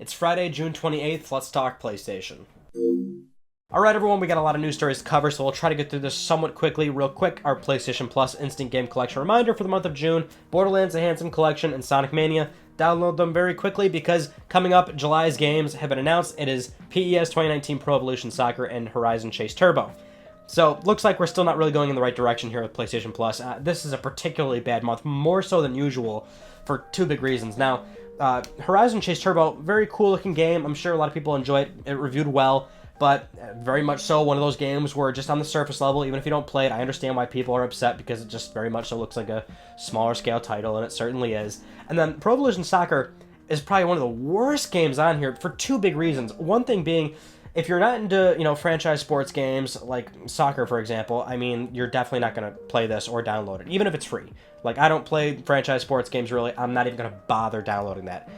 It's Friday, June 28th. Let's talk PlayStation. Alright everyone, we got a lot of news stories to cover, so we'll try to get through this somewhat quickly. Real quick, our PlayStation Plus Instant Game Collection reminder for the month of June, Borderlands: The Handsome Collection and Sonic Mania. Download them very quickly because coming up, July's games have been announced. It is PES 2019 Pro Evolution Soccer and Horizon Chase Turbo. So, looks like we're still not really going in the right direction here with PlayStation Plus. This is a particularly bad month, more so than usual, for two big reasons. Now, Horizon Chase Turbo, very cool looking game. I'm sure a lot of people enjoy it. It reviewed well, but very much so one of those games where just on the surface level, even if you don't play it, I understand why people are upset because it just very much so looks like a smaller scale title, and it certainly is. And then Pro Evolution Soccer is probably one of the worst games on here for two big reasons. One thing being, if you're not into, franchise sports games like soccer, for example, I mean, you're definitely not going to play this or download it, even if it's free. Like, I don't play franchise sports games, really. I'm not even going to bother downloading that.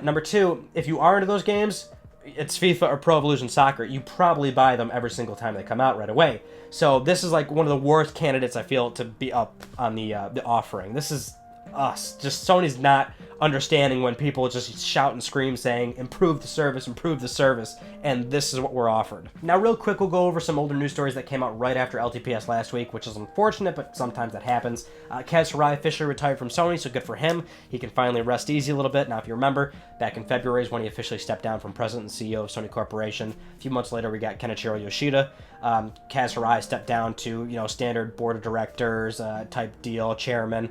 Number two, if you are into those games, it's FIFA or Pro Evolution Soccer. You probably buy them every single time they come out right away. So this is like one of the worst candidates, I feel, to be up on the offering. This is us. Just Sony's not understanding when people just shout and scream saying, improve the service, and this is what we're offered. Now, real quick, we'll go over some older news stories that came out right after LTPS last week, which is unfortunate, but sometimes that happens. Kaz Hirai officially retired from Sony, so good for him. He can finally rest easy a little bit. Now, if you remember, back in February is when he officially stepped down from president and CEO of Sony Corporation. A few months later, we got Kenichiro Yoshida. Kaz Hirai stepped down to, standard board of directors type deal, chairman,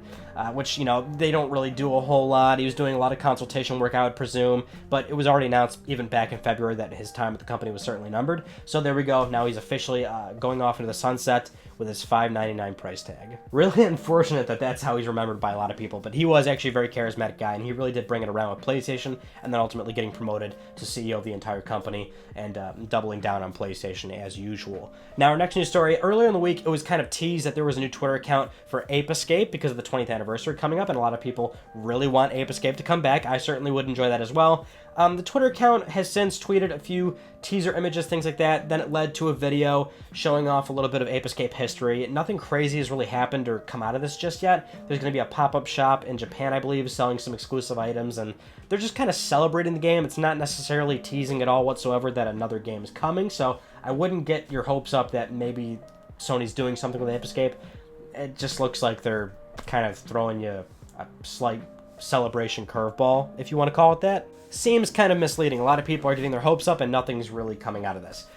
which, they don't really do a whole lot. He was doing a lot of consultation work, I would presume, but it was already announced even back in February that his time at the company was certainly numbered. So there we go. Now he's officially going off into the sunset with his $5.99 price tag. Really unfortunate that that's how he's remembered by a lot of people, but he was actually a very charismatic guy, and he really did bring it around with PlayStation, and then ultimately getting promoted to CEO of the entire company and doubling down on PlayStation as usual. Now, our next news story, earlier in the week, it was kind of teased that there was a new Twitter account for Ape Escape because of the 20th anniversary coming up, and a lot of people really want Ape Escape to come back. I certainly would enjoy that as well. The Twitter account has since tweeted a few teaser images, things like that. Then it led to a video showing off a little bit of Ape Escape history. Nothing crazy has really happened or come out of this just yet. There's going to be a pop-up shop in Japan, I believe, selling some exclusive items, and they're just kind of celebrating the game. It's not necessarily teasing at all whatsoever that another game is coming, so I wouldn't get your hopes up that maybe Sony's doing something with Ape Escape. It just looks like they're kind of throwing you a slight celebration curveball, if you want to call it that. Seems kind of misleading. A lot of people are getting their hopes up and nothing's really coming out of this.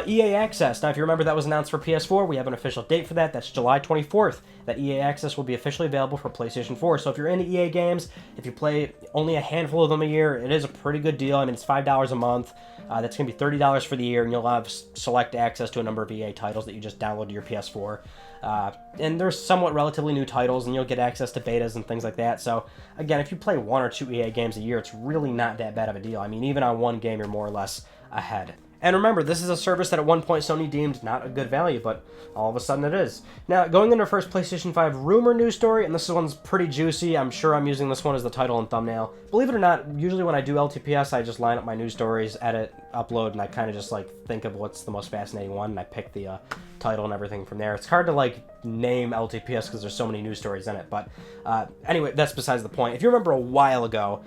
EA Access. Now, if you remember, that was announced for PS4. We have an official date for that. That's July 24th. That EA Access will be officially available for PlayStation 4. So if you're into EA games, if you play only a handful of them a year, it is a pretty good deal. I mean, it's $5 a month. That's going to be $30 for the year, and you'll have select access to a number of EA titles that you just download to your PS4. And there's somewhat relatively new titles, and you'll get access to betas and things like that. So, again, if you play one or two EA games a year, it's really not that bad of a deal. I mean, even on one game, you're more or less ahead. And remember, this is a service that at one point Sony deemed not a good value, but all of a sudden it is. Now, going into our first PlayStation 5 rumor news story, and this one's pretty juicy. I'm sure I'm using this one as the title and thumbnail. Believe it or not, usually when I do LTPS, I just line up my news stories, edit, upload, and I kind of just think of what's the most fascinating one, and I pick the title and everything from there. It's hard to name LTPS because there's so many news stories in it, but anyway, that's besides the point. If you remember a while ago,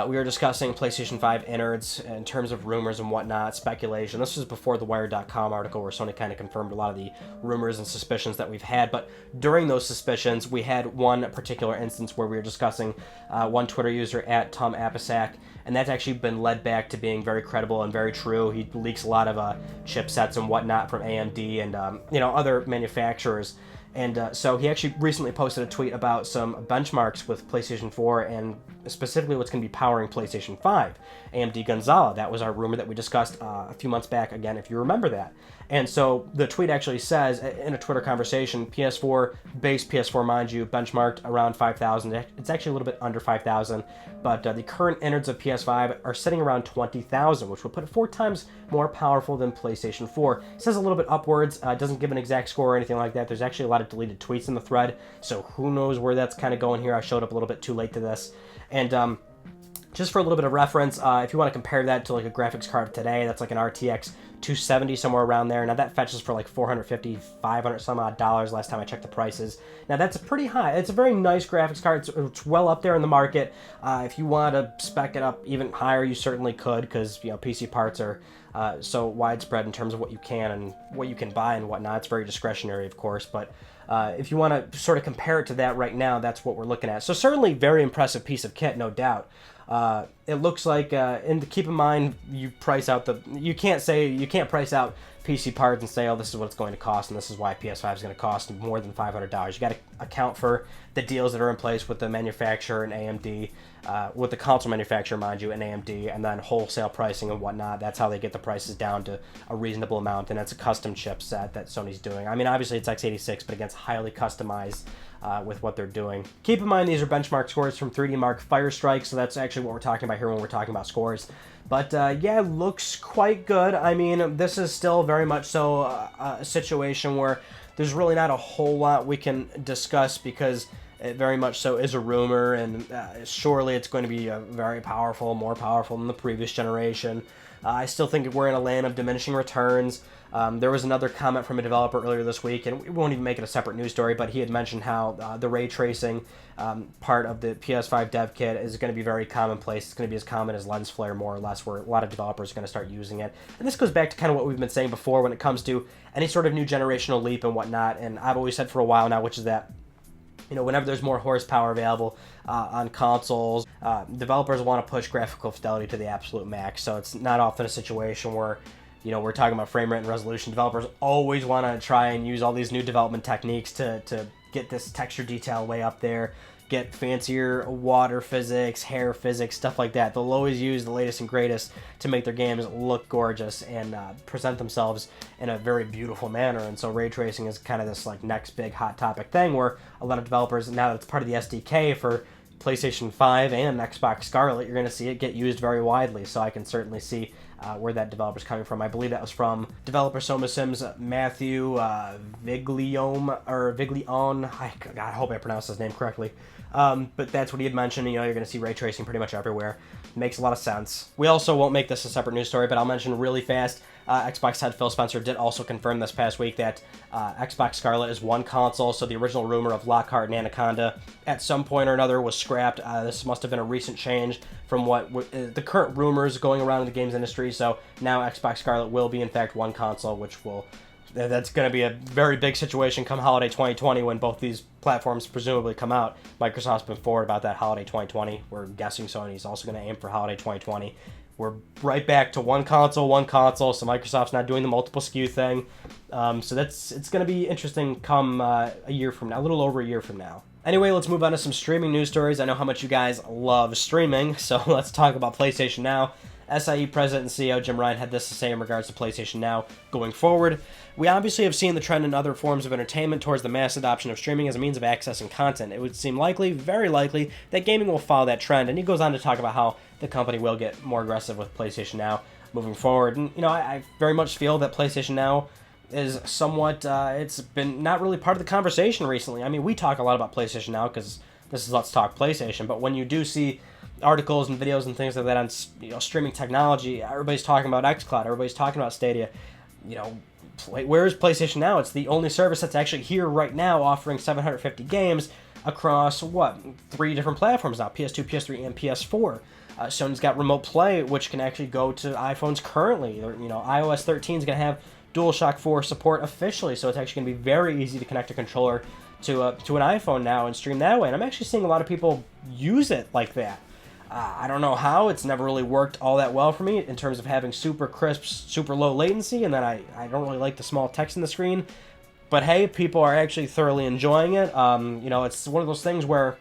we were discussing PlayStation 5 innards in terms of rumors and whatnot, speculation. This was before the Wired.com article where Sony kind of confirmed a lot of the rumors and suspicions that we've had, but during those suspicions, we had one particular instance where we were discussing one Twitter user at Tom Apisak, and that's actually been led back to being very credible and very true. He leaks a lot of chipsets and whatnot from AMD and other manufacturers. And so he actually recently posted a tweet about some benchmarks with PlayStation 4 and specifically what's going to be powering PlayStation 5. AMD Gonzala, that was our rumor that we discussed a few months back, again, if you remember that. And so the tweet actually says, in a Twitter conversation, PS4, base PS4, mind you, benchmarked around 5,000. It's actually a little bit under 5,000, but the current innards of PS5 are sitting around 20,000, which would put it 4 times more powerful than PlayStation 4. It says a little bit upwards, doesn't give an exact score or anything like that. There's actually a lot of deleted tweets in the thread, so who knows where that's kind of going here. I showed up a little bit too late to this. And Just for a little bit of reference, if you want to compare that to like a graphics card today, that's like an RTX 270, somewhere around there. Now that fetches for like 450, 500 some odd dollars last time I checked the prices. Now that's pretty high. It's a very nice graphics card. It's well up there in the market. If you want to spec it up even higher, you certainly could, because PC parts are so widespread in terms of what you can and what you can buy and whatnot. It's very discretionary, of course, but if you want to sort of compare it to that right now, that's what we're looking at. So certainly very impressive piece of kit, no doubt. It looks like, and keep in mind, you can't price out PC parts and say, oh, this is what it's going to cost, and this is why PS5 is going to cost more than $500. You got to account for the deals that are in place with the manufacturer and AMD, with the console manufacturer, mind you, and AMD, and then wholesale pricing and whatnot. That's how they get the prices down to a reasonable amount, and it's a custom chipset that Sony's doing. I mean, obviously it's x86, but again, it's highly customized with what they're doing. Keep in mind, these are benchmark scores from 3D Mark Firestrike, so that's actually what we're talking about here when we're talking about scores. But yeah, looks quite good. I mean, this is still very much so a situation where there's really not a whole lot we can discuss, because it very much so is a rumor, and surely it's going to be very powerful, more powerful than the previous generation. I still think we're in a land of diminishing returns. There was another comment from a developer earlier this week, and we won't even make it a separate news story, but he had mentioned how the ray tracing part of the PS5 dev kit is going to be very commonplace. It's going to be as common as lens flare, more or less, where a lot of developers are going to start using it. And this goes back to kind of what we've been saying before when it comes to any sort of new generational leap and whatnot, and I've always said for a while now, which is that whenever there's more horsepower available on consoles, developers want to push graphical fidelity to the absolute max. So it's not often a situation where, we're talking about frame rate and resolution. Developers always want to try and use all these new development techniques to get this texture detail way up there, get fancier water physics, hair physics, stuff like that. They'll always use the latest and greatest to make their games look gorgeous and present themselves in a very beautiful manner. And so ray tracing is kind of this like next big hot topic thing, where a lot of developers, now that it's part of the SDK for PlayStation 5 and Xbox Scarlet, you're going to see it get used very widely. So I can certainly see where that developer's coming from. I believe that was from developer Soma Sims Matthew Viglione. I hope I pronounced his name correctly. But that's what he had mentioned. You're going to see ray tracing pretty much everywhere. Makes a lot of sense. We also won't make this a separate news story, but I'll mention really fast, Xbox head Phil Spencer did also confirm this past week that Xbox Scarlet is one console, so the original rumor of Lockhart and Anaconda at some point or another was scrapped. This must have been a recent change from what the current rumors going around in the games industry, so now Xbox Scarlet will be in fact one console, that's going to be a very big situation come holiday 2020 when both these platforms presumably come out. Microsoft's been forward about that holiday 2020. We're guessing Sony's also going to aim for holiday 2020. We're right back to one console, so Microsoft's not doing the multiple SKU thing. So it's going to be interesting come a year from now, a little over a year from now. Anyway, let's move on to some streaming news stories. I know how much you guys love streaming, so let's talk about PlayStation Now. SIE President and CEO Jim Ryan had this to say in regards to PlayStation Now going forward. We obviously have seen the trend in other forms of entertainment towards the mass adoption of streaming as a means of accessing content. It would seem likely, very likely, that gaming will follow that trend, and he goes on to talk about how the company will get more aggressive with PlayStation Now moving forward. And, I very much feel that PlayStation Now is somewhat, it's been not really part of the conversation recently. I mean, we talk a lot about PlayStation Now because this is Let's Talk PlayStation, but when you do see articles and videos and things like that on streaming technology, everybody's talking about xCloud, everybody's talking about Stadia. Where is PlayStation Now? It's the only service that's actually here right now offering 750 games across, 3 different platforms now, PS2, PS3, and PS4. Sony's got Remote Play, which can actually go to iPhones currently. iOS 13 is going to have DualShock 4 support officially, so it's actually going to be very easy to connect a controller to an iPhone now and stream that way. And I'm actually seeing a lot of people use it like that. I don't know how. It's never really worked all that well for me in terms of having super crisp, super low latency, and then I don't really like the small text in the screen. But hey, people are actually thoroughly enjoying it. It's one of those things where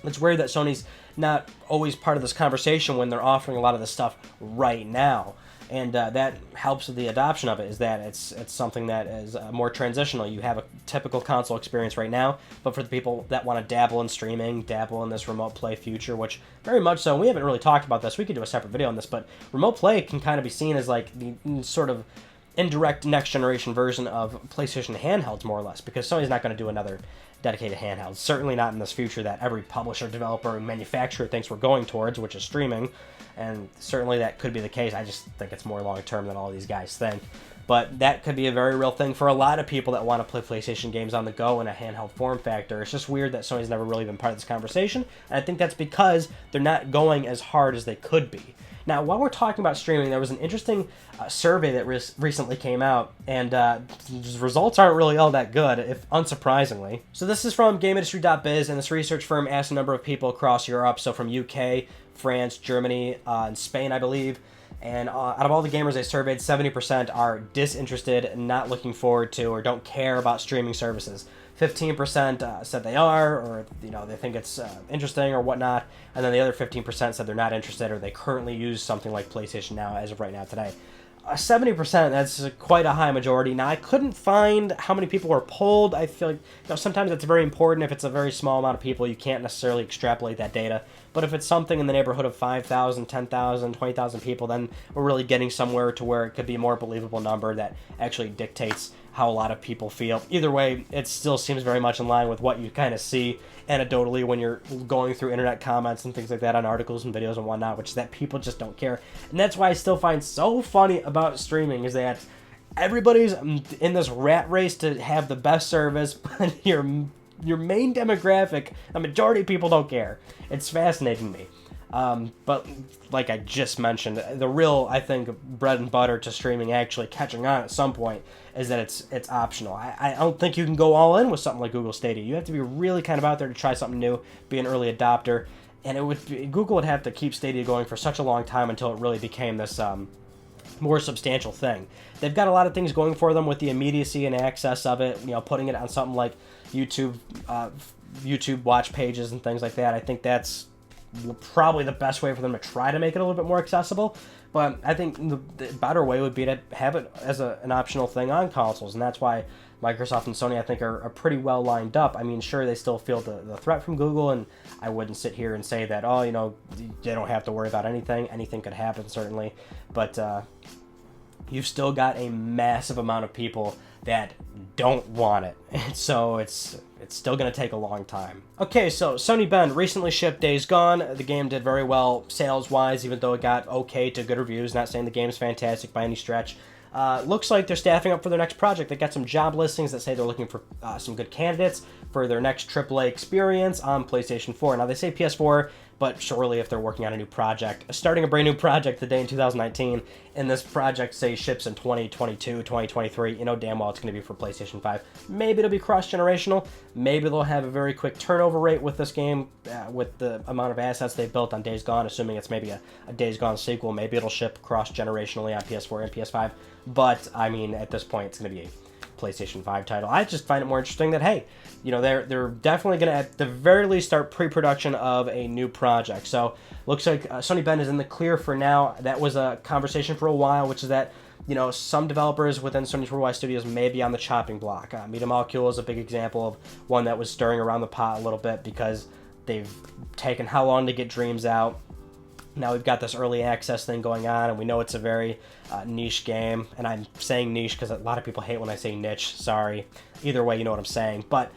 it's weird that Sony's not always part of this conversation when they're offering a lot of this stuff right now. And that helps with the adoption of it, is that it's something that is more transitional. You have a typical console experience right now, but for the people that want to dabble in streaming, dabble in this Remote Play future, which very much so, we haven't really talked about this, we could do a separate video on this, but Remote Play can kind of be seen as like the sort of indirect next generation version of PlayStation handhelds, more or less, because Sony's not going to do another dedicated handhelds. Certainly not in this future that every publisher, developer, and manufacturer thinks we're going towards, which is streaming. And certainly that could be the case. I just think it's more long-term than all these guys think. But that could be a very real thing for a lot of people that want to play PlayStation games on the go in a handheld form factor. It's just weird that Sony's never really been part of this conversation. And I think that's because they're not going as hard as they could be. Now, while we're talking about streaming, there was an interesting survey that recently came out, and the results aren't really all that good, if unsurprisingly. So this is from GameIndustry.biz, and this research firm asked a number of people across Europe, so from UK, France, Germany, and Spain, I believe. And out of all the gamers they surveyed, 70% are disinterested, not looking forward to, or don't care about streaming services. 15% said they are, or they think it's interesting or whatnot, and then the other 15% said they're not interested, or they currently use something like PlayStation Now as of right now today. 70%, that's quite a high majority. Now, I couldn't find how many people were polled. I feel like sometimes it's very important. If it's a very small amount of people, you can't necessarily extrapolate that data. But if it's something in the neighborhood of 5,000, 10,000, 20,000 people, then we're really getting somewhere to where it could be a more believable number that actually dictates how a lot of people feel. Either way, it still seems very much in line with what you kind of see anecdotally when you're going through internet comments and things like that on articles and videos and whatnot, which is that people just don't care. And that's why I still find so funny about streaming is that everybody's in this rat race to have the best service, but your main demographic, the majority of people don't care. It's fascinating to me. But like I just mentioned, the real, I think, bread and butter to streaming actually catching on at some point is that it's optional. I don't think you can go all in with something like Google Stadia. You have to be really kind of out there to try something new, be an early adopter, and Google would have to keep Stadia going for such a long time until it really became this more substantial thing. They've got a lot of things going for them with the immediacy and access of it, putting it on something like YouTube watch pages and things like that. I think that's probably the best way for them to try to make it a little bit more accessible, but I think the better way would be to have it as an optional thing on consoles, and that's why Microsoft and Sony, I think, are pretty well lined up. I mean, sure, they still feel the threat from Google, and I wouldn't sit here and say that, they don't have to worry about anything. Anything could happen, certainly, but you've still got a massive amount of people that don't want it, and so it's still going to take a long time. Okay, so Sony Bend recently shipped Days Gone. The game did very well sales-wise, even though it got okay to good reviews. Not saying the game's fantastic by any stretch. Looks like they're staffing up for their next project. They got some job listings that say they're looking for some good candidates for their next AAA experience on PlayStation 4. Now, they say PS4, but surely if they're working on a new project, starting a brand new project today in 2019, and this project, say, ships in 2022, 2023, damn well it's going to be for PlayStation 5. Maybe it'll be cross-generational. Maybe they'll have a very quick turnover rate with this game, with the amount of assets they've built on Days Gone, assuming it's maybe a Days Gone sequel. Maybe it'll ship cross-generationally on PS4 and PS5. But, I mean, at this point, it's going to be a PlayStation 5 title. I just find it more interesting that, hey, they're definitely going to, at the very least, start pre-production of a new project. So, looks like Sony Bend is in the clear for now. That was a conversation for a while, which is that, some developers within Sony's Worldwide Studios may be on the chopping block. Media Molecule is a big example of one that was stirring around the pot a little bit because they've taken how long to get Dreams out. Now we've got this early access thing going on, and we know it's a very niche game. And I'm saying niche because a lot of people hate when I say niche. Sorry. Either way, you know what I'm saying. But,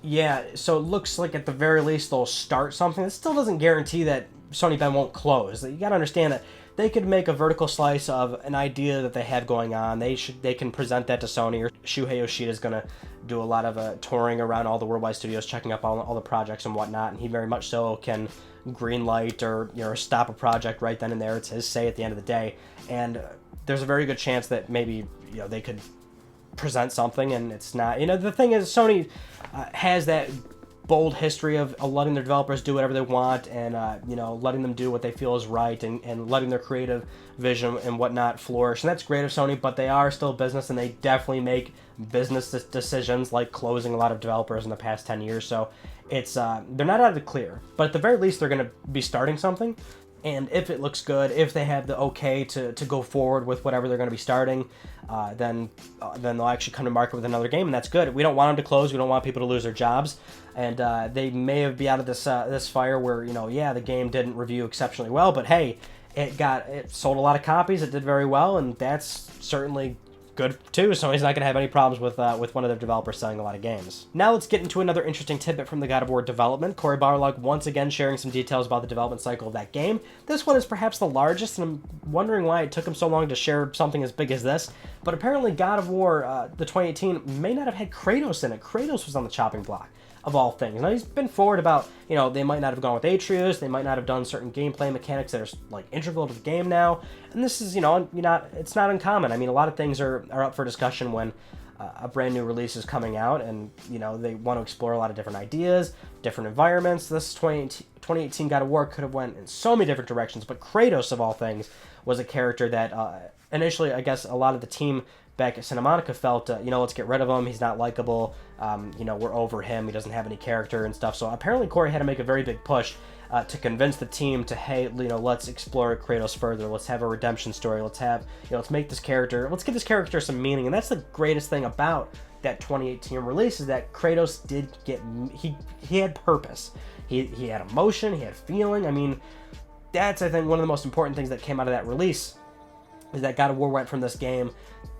yeah, so it looks like at the very least they'll start something. It still doesn't guarantee that Sony Bend won't close. You got to understand that they could make a vertical slice of an idea that they have going on. They can present that to Sony, or Shuhei Yoshida is going to do a lot of touring around all the Worldwide Studios, checking up all the projects and whatnot, and he very much so can green light or stop a project right then and there. It's his say at the end of the day, and there's a very good chance that maybe they could present something and it's not. The thing is, Sony has that bold history of letting their developers do whatever they want, and letting them do what they feel is right, and letting their creative vision and whatnot flourish. And that's great of Sony, but they are still a business, and they definitely make business decisions like closing a lot of developers in the past 10 years. So it's they're not out of the clear, but at the very least they're going to be starting something. And if it looks good, if they have the okay to go forward with whatever they're going to be starting, then they'll actually come to market with another game, and that's good. We don't want them to close. We don't want people to lose their jobs, and they may be out of this fire where the game didn't review exceptionally well, but hey, it sold a lot of copies. It did very well, and that's certainly good too. So he's not going to have any problems with one of their developers selling a lot of games. Now let's get into another interesting tidbit from the God of War development. Cory Barlog once again sharing some details about the development cycle of that game. This one is perhaps the largest, and I'm wondering why it took him so long to share something as big as this. But apparently God of War, the 2018, may not have had Kratos in it. Kratos was on the chopping block, of all things. Now, he's been forward about, you know, they might not have gone with Atreus, they might not have done certain gameplay mechanics that are, like, integral to the game now, and this is, you know, it's not uncommon. I mean, a lot of things are up for discussion when a brand new release is coming out, and, you know, they want to explore a lot of different ideas, different environments. This 2018 God of War could have went in so many different directions, but Kratos, of all things, was a character that, initially, I guess, a lot of the team back at Subnautica felt, you know, let's get rid of him, he's not likable, you know, we're over him, he doesn't have any character and stuff. So apparently Cory had to make a very big push to convince the team to, hey, you know, let's explore Kratos further, let's have a redemption story, let's have, you know, let's make this character, let's give this character some meaning. And that's the greatest thing about that 2018 release, is that Kratos did get, he had purpose, he had emotion, he had feeling. I mean, that's, I think, one of the most important things that came out of that release, is that God of War went from this game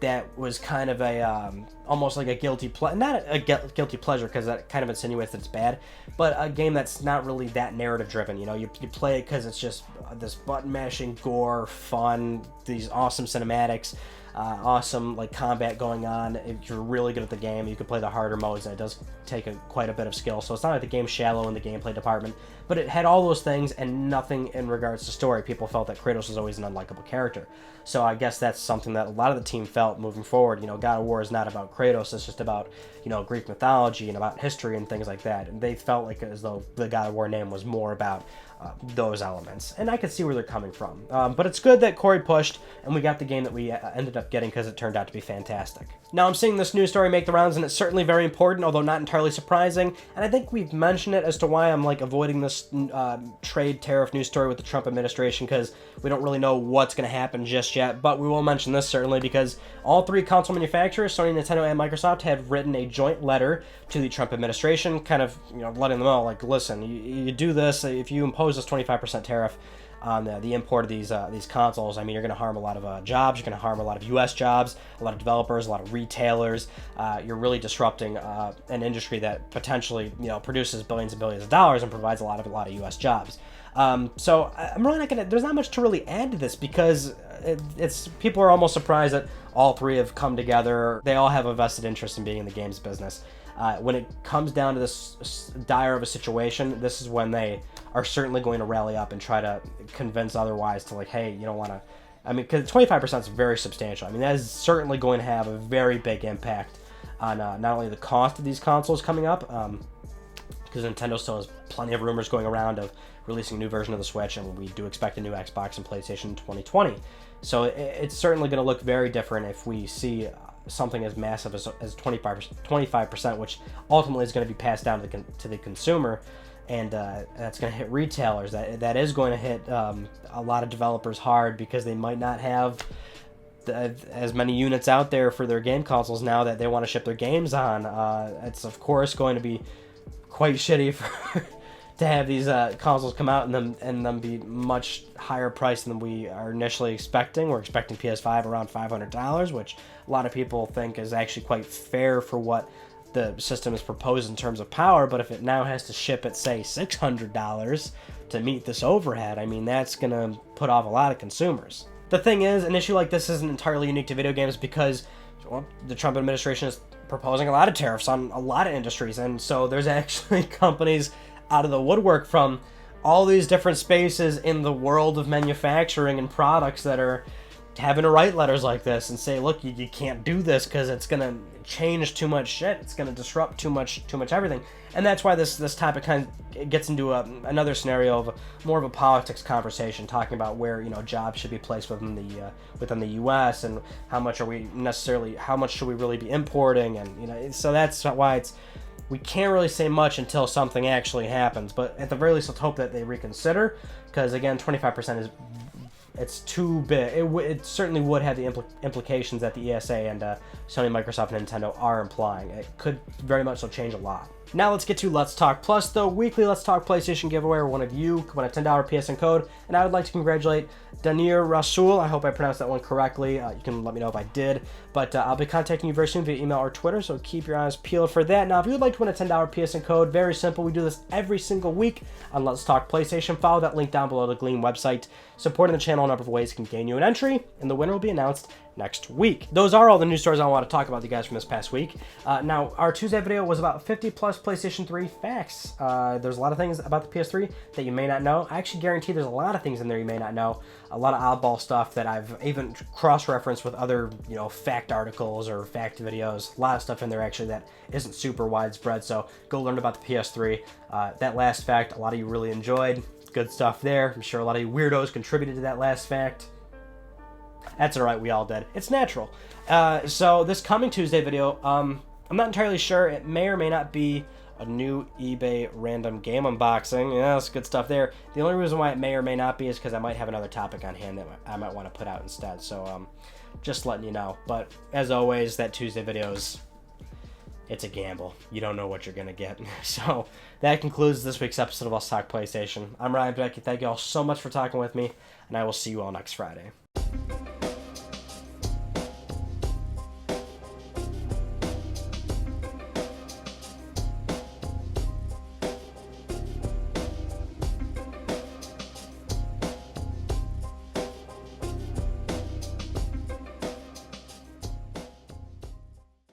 that was kind of a, almost like a guilty pleasure, not a guilty pleasure, because that kind of insinuates that it's bad, but a game that's not really that narrative driven. You know, you play it because it's just this button mashing, gore, fun, these awesome cinematics, awesome like combat going on. If you're really good at the game, you can play the harder modes, and it does take quite a bit of skill. So it's not like the game's shallow in the gameplay department, but it had all those things and nothing in regards to story. People felt that Kratos was always an unlikable character. So I guess that's something that a lot of the team felt moving forward. You know, God of War is not about Kratos, it's just about, you know, Greek mythology and about history and things like that. And they felt like as though the God of War name was more about those elements, and I could see where they're coming from. But it's good that Cory pushed, and we got the game that we ended up getting, because it turned out to be fantastic. Now, I'm seeing this news story make the rounds, and it's certainly very important, although not entirely surprising, and I think we've mentioned it as to why I'm, like, avoiding this trade tariff news story with the Trump administration, because we don't really know what's going to happen just yet, but we will mention this certainly, because all three console manufacturers, Sony, Nintendo, and Microsoft, had written a joint letter to the Trump administration, kind of, you know, letting them know, like, listen, you do this, if you impose this 25% tariff on the import of these consoles, I mean, you're going to harm a lot of jobs, you're going to harm a lot of U.S. jobs, a lot of developers, a lot of retailers. You're really disrupting an industry that potentially, you know, produces billions and billions of dollars and provides a lot of U.S. jobs. So I'm really not going to, there's not much to really add to this, because it's people are almost surprised that all three have come together. They all have a vested interest in being in the games business. When it comes down to this dire of a situation, this is when they are certainly going to rally up and try to convince otherwise to, like, hey, you don't want to, I mean, because 25% is very substantial. I mean, that is certainly going to have a very big impact on not only the cost of these consoles coming up, because Nintendo still has plenty of rumors going around of releasing a new version of the Switch, and we do expect a new Xbox and PlayStation in 2020. So it's certainly going to look very different if we see something as massive as 25%, which ultimately is going to be passed down to the consumer, and that's going to hit retailers. That is going to hit a lot of developers hard, because they might not have as many units out there for their game consoles now that they want to ship their games on. It's of course going to be quite shitty to have these consoles come out and them be much higher priced than we are initially expecting. We're expecting PS5 around $500, which a lot of people think is actually quite fair for what the system is proposed in terms of power. But if it now has to ship at, say, $600 to meet this overhead, I mean, that's going to put off a lot of consumers. The thing is, an issue like this isn't entirely unique to video games, because, well, the Trump administration is proposing a lot of tariffs on a lot of industries, and so there's actually companies out of the woodwork from all these different spaces in the world of manufacturing and products that are having to write letters like this and say, look, you can't do this because it's going to change too much shit, it's going to disrupt too much everything. And that's why this topic kind of gets into another scenario of more of a politics conversation, talking about where, you know, jobs should be placed within the U.S. and how much should we really be importing, and, you know, so that's why we can't really say much until something actually happens. But at the very least, let's hope that they reconsider, because again, 25% it's too big. It certainly would have the implications that the ESA and Sony, Microsoft, and Nintendo are implying. It could very much so change a lot. Now let's get to Let's Talk Plus, the weekly Let's Talk PlayStation giveaway where one of you can win a $10 PSN code, and I would like to congratulate Danir Rasul. I hope I pronounced that one correctly. You can let me know if I did, but I'll be contacting you very soon via email or Twitter, so keep your eyes peeled for that. Now, if you would like to win a $10 PSN code, very simple. We do this every single week on Let's Talk PlayStation. Follow that link down below the Gleam website. Supporting the channel in a number of ways can gain you an entry, and the winner will be announced next week. Those are all the news stories I want to talk about with you guys from this past week. Now, our Tuesday video was about 50 plus PlayStation 3 facts. There's a lot of things about the PS3 that you may not know. I actually guarantee there's a lot of things in there you may not know. A lot of oddball stuff that I've even cross-referenced with other, fact articles or fact videos. A lot of stuff in there actually that isn't super widespread, so go learn about the PS3. That last fact, a lot of you really enjoyed. Good stuff there. I'm sure a lot of you weirdos contributed to that last fact. That's alright, we all did. It's natural. So this coming Tuesday video, I'm not entirely sure. It may or may not be a new eBay random game unboxing. Yeah, that's good stuff there. The only reason why it may or may not be is because I might have another topic on hand that I might want to put out instead. So just letting you know. But as always, that Tuesday video it's a gamble. You don't know what you're going to get. So that concludes this week's episode of Let's Talk PlayStation. I'm Ryan Becker. Thank you all so much for talking with me, and I will see you all next Friday.